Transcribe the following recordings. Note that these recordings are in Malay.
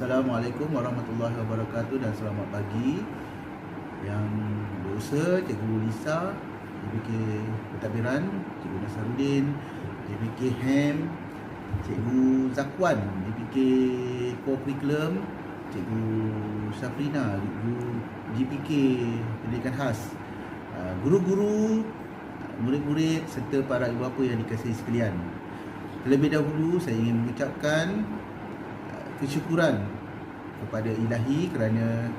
Assalamualaikum warahmatullahi wabarakatuh dan selamat pagi. Yang berusaha Cikgu Lisa, JPK Pentadbiran, Cikgu Nasaruddin, JPK HEM, Cikgu Zakwan, JPK Core Curriculum, Cikgu Syafrina, JPK Pendidikan Khas, guru-guru, murid-murid serta para ibu bapa yang dikasihi sekalian. Terlebih dahulu saya ingin mengucapkan kesyukuran kepada Ilahi kerana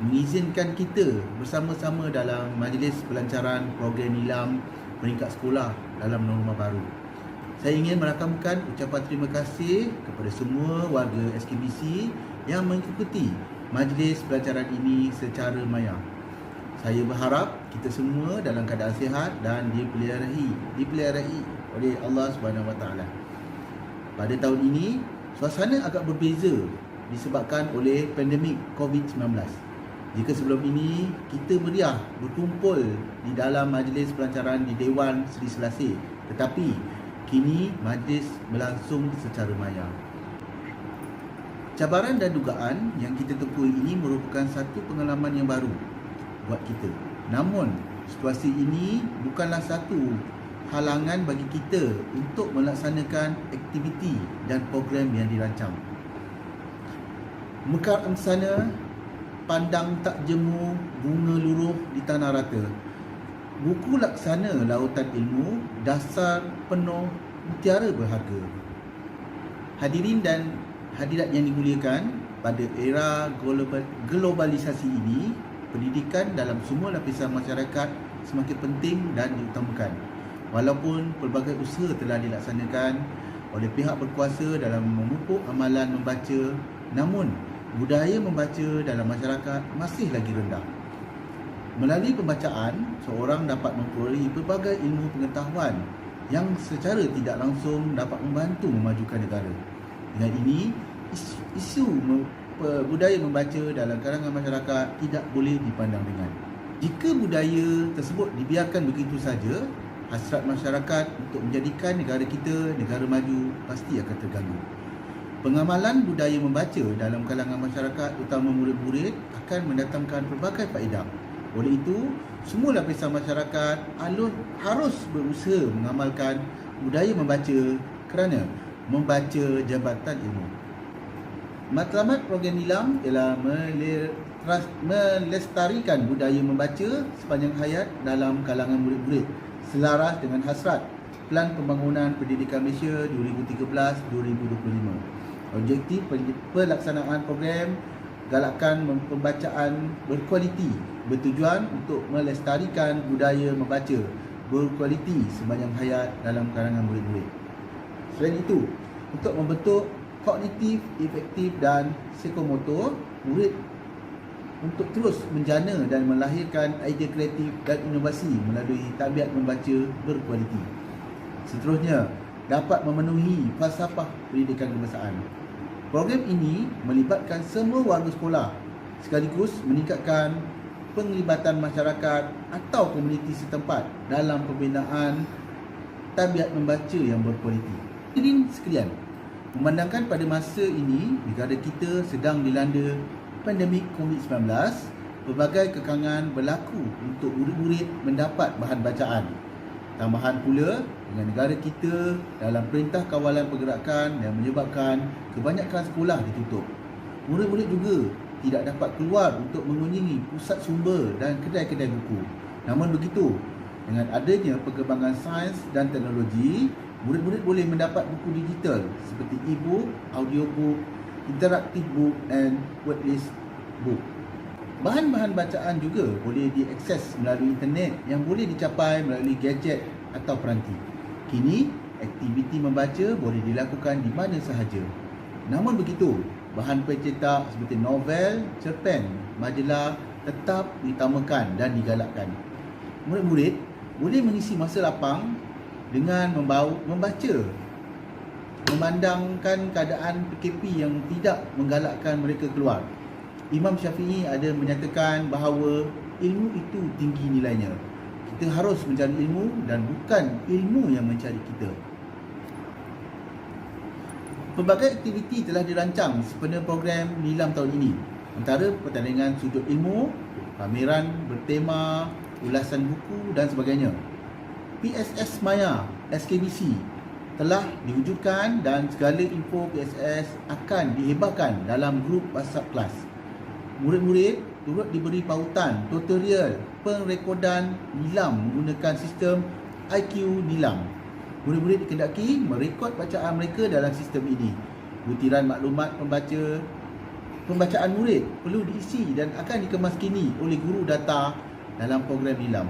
mengizinkan kita bersama-sama dalam majlis pelancaran program nilam peringkat sekolah dalam norma baru. Saya ingin merakamkan ucapan terima kasih kepada semua warga SKBC yang mengikuti majlis pelancaran ini secara maya. Saya berharap kita semua dalam keadaan sihat dan dipeliharahi oleh Allah Subhanahu Wa Taala. Pada tahun ini suasana agak berbeza disebabkan oleh pandemik COVID-19. Jika sebelum ini kita meriah berkumpul di dalam majlis pelancaran di Dewan Seri Selasih, tetapi kini majlis berlangsung secara maya. Cabaran dan dugaan yang kita tempuh ini merupakan satu pengalaman yang baru buat kita. Namun, situasi ini bukanlah satu halangan bagi kita untuk melaksanakan aktiviti dan program yang dirancang. Mekar angsana, pandang tak jemu, bunga luruh di tanah rata. Buku laksana lautan ilmu, dasar penuh mutiara berharga. Hadirin dan hadirat yang dimuliakan, pada era globalisasi ini, pendidikan dalam semua lapisan masyarakat semakin penting dan diutamakan. Walaupun pelbagai usaha telah dilaksanakan oleh pihak berkuasa dalam memupuk amalan membaca, namun budaya membaca dalam masyarakat masih lagi rendah. Melalui pembacaan, seorang dapat memperolehi pelbagai ilmu pengetahuan yang secara tidak langsung dapat membantu memajukan negara. Dengan ini, isu budaya membaca dalam kalangan masyarakat tidak boleh dipandang ringan. Jika budaya tersebut dibiarkan begitu saja, hasrat masyarakat untuk menjadikan negara kita negara maju pasti akan terganggu. Pengamalan budaya membaca dalam kalangan masyarakat, terutama murid-murid, akan mendatangkan pelbagai faedah. Oleh itu, semua lapisan masyarakat harus berusaha mengamalkan budaya membaca kerana membaca jabatan ilmu. Matlamat program nilam ialah melestarikan budaya membaca sepanjang hayat dalam kalangan murid-murid selaras dengan hasrat Plan Pembangunan Pendidikan Malaysia 2013-2025. Objektif pelaksanaan program galakan pembacaan berkualiti bertujuan untuk melestarikan budaya membaca berkualiti sepanjang hayat dalam kalangan murid-murid. Selain itu, untuk membentuk kognitif, efektif dan psikomotor murid untuk terus menjana dan melahirkan idea kreatif dan inovasi melalui tabiat membaca berkualiti. Seterusnya, dapat memenuhi falsafah pendidikan kebangsaan. Program ini melibatkan semua warga sekolah sekaligus meningkatkan penglibatan masyarakat atau komuniti setempat dalam pembinaan tabiat membaca yang berkualiti. Hadirin sekalian, memandangkan pada masa ini negara kita sedang dilanda pandemik COVID-19, pelbagai kekangan berlaku untuk murid-murid mendapat bahan bacaan. Tambahan pula dengan negara kita dalam perintah kawalan pergerakan yang menyebabkan kebanyakan sekolah ditutup. Murid-murid juga tidak dapat keluar untuk mengunjungi pusat sumber dan kedai-kedai buku. Namun begitu, dengan adanya perkembangan sains dan teknologi, murid-murid boleh mendapat buku digital seperti e-book, audiobook, interactive book and wordless book. Bahan-bahan bacaan juga boleh diakses melalui internet yang boleh dicapai melalui gadget atau peranti. Kini, aktiviti membaca boleh dilakukan di mana sahaja. Namun begitu, bahan pencetak seperti novel, cerpen, majalah tetap ditamakan dan digalakkan. Murid-murid boleh mengisi masa lapang dengan membaca, memandangkan keadaan PKP yang tidak menggalakkan mereka keluar. Imam Syafi'i ada menyatakan bahawa ilmu itu tinggi nilainya. Kita harus mencari ilmu dan bukan ilmu yang mencari kita. Pelbagai aktiviti telah dirancang sepenuh program Nilam tahun ini, antara pertandingan sudut ilmu, pameran bertema, ulasan buku dan sebagainya. PSS Maya SKBC telah diwujudkan dan segala info PSS akan dihebahkan dalam grup WhatsApp kelas. Murid-murid turut diberi pautan tutorial pengerekodan nilam menggunakan sistem IQ Nilam. Murid-murid dikendaki merekod bacaan mereka dalam sistem ini. Butiran maklumat pembacaan murid perlu diisi dan akan dikemaskini oleh guru data dalam program Nilam.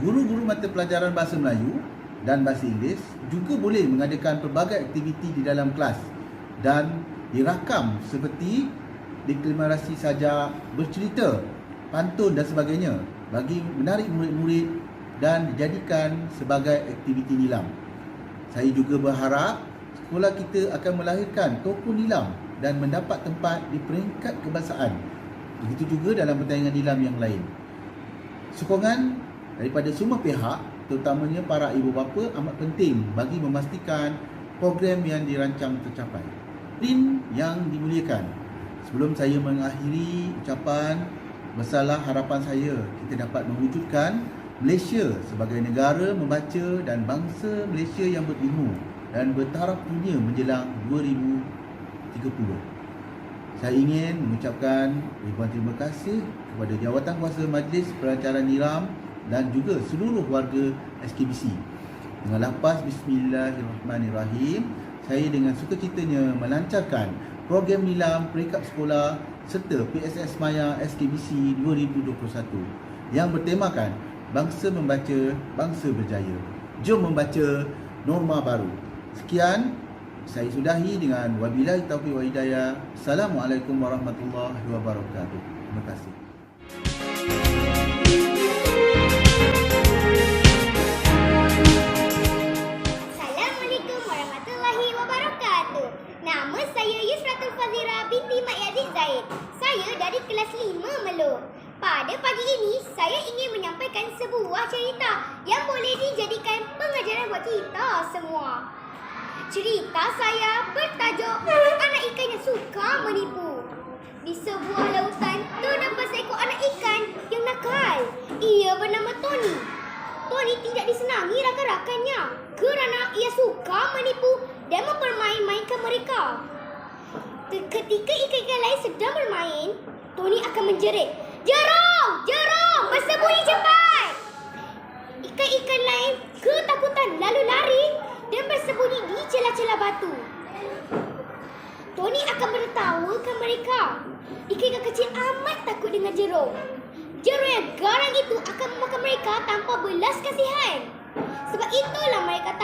Guru-guru mata pelajaran Bahasa Melayu dan Bahasa Inggeris juga boleh mengadakan pelbagai aktiviti di dalam kelas dan dirakam seperti deklarasi sajak, bercerita, pantun dan sebagainya bagi menarik murid-murid dan dijadikan sebagai aktiviti nilam. Saya juga berharap sekolah kita akan melahirkan tokoh nilam dan mendapat tempat di peringkat kebangsaan. Begitu juga dalam pertandingan nilam yang lain. Sokongan daripada semua pihak, terutamanya para ibu bapa, amat penting bagi memastikan program yang dirancang tercapai. Hadirin yang dimuliakan, sebelum saya mengakhiri ucapan, besarlah harapan saya kita dapat mewujudkan Malaysia sebagai negara membaca dan bangsa Malaysia yang berilmu dan bertaraf dunia menjelang 2030. Saya ingin mengucapkan ribuan terima kasih kepada Jawatankuasa Majlis Perancaran Nilam dan juga seluruh warga SKBC. Dengan lafaz Bismillahirrahmanirrahim, saya dengan sukacitanya melancarkan program nilam peringkat sekolah serta PSS Maya SKBC 2021 yang bertemakan Bangsa Membaca, Bangsa Berjaya. Jom membaca norma baru. Sekian, saya sudahi dengan wabillahi taufiq wa hidayah. Assalamualaikum warahmatullahi wabarakatuh. Terima kasih. Assalamualaikum warahmatullahi wabarakatuh. Nama saya Yusratul Fazira binti Mak Yazid Zaid. Saya dari kelas 5 Melo. Pada pagi ini, saya ingin menyampaikan sebuah cerita yang boleh dijadikan pengajaran buat kita semua. Cerita saya bertajuk Anak Ikan yang Suka Menipu. Di sebuah lautan, terdapat seekor anak ikan yang nakal. Ia bernama Tony. Tony tidak disenangi rakan-rakannya kerana ia suka menipu dan mempermain-mainkan mereka. Ketika ikan-ikan lain sedang bermain, Tony akan menjerit, "Jerung! Jerung! Bersembunyi cepat!" Ikan-ikan lain ketakutan lalu lari dan bersembunyi di celah-celah batu. Tony akan menertawakan mereka. Ikan-ikan kecil amat takut dengan jerung. Jerung yang garang itu akan memakan mereka tanpa belas kasihan. Sebab itulah mereka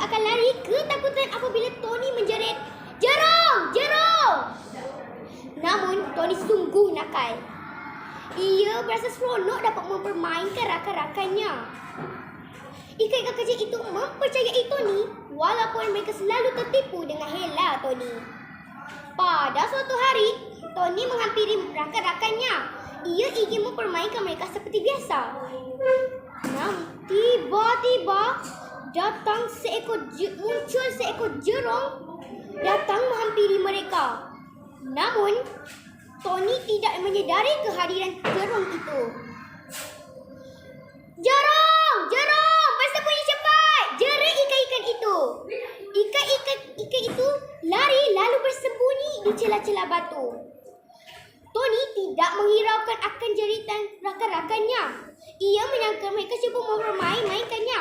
akan lari ketakutan apabila Tony menjerit, "Jerung! Jerung!" Namun Tony sungguh nakal. Ia berasa seronok dapat mempermainkan rakan-rakannya. Ikan-ikan kecil itu mempercayai Tony walaupun mereka selalu tertipu dengan hela Tony. Pada suatu hari, Tony menghampiri rakan-rakannya. Ia ingin mempermainkan mereka seperti biasa. Namun tiba-tiba muncul seekor jerung datang menghampiri mereka. Namun Tony tidak menyedari kehadiran jerung itu. "Jerung! Jerung! Bersembunyi cepat!" jerit ikan-ikan itu. Ikan-ikan itu lari lalu bersembunyi di celah-celah batu. Tony tidak menghiraukan akan jeritan rakan-rakannya. Ia menyangka mereka cuba mempermain-mainkannya.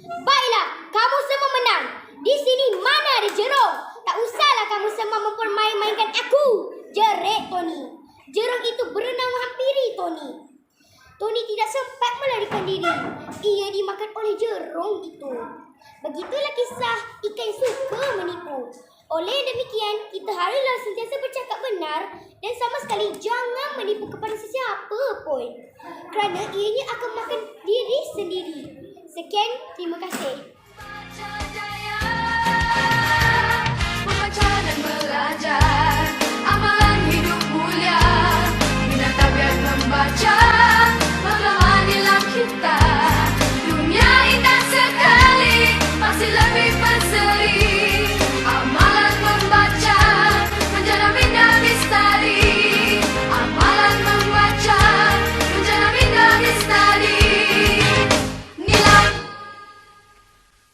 "Baiklah, kamu semua menang. Di sini mana ada jerung? Tak usahlah kamu semua mempermain-mainkan aku!" jerit Tony. Jerung itu berenang menghampiri Tony. Tony tidak sempat melarikan diri. Ia dimakan oleh jerung itu. Begitulah kisah ikan yang suka menipu. Oleh demikian, kita haruslah sentiasa bercakap benar dan sama sekali jangan menipu kepada sesiapa pun, kerana ianya akan makan diri sendiri. Sekian, terima kasih.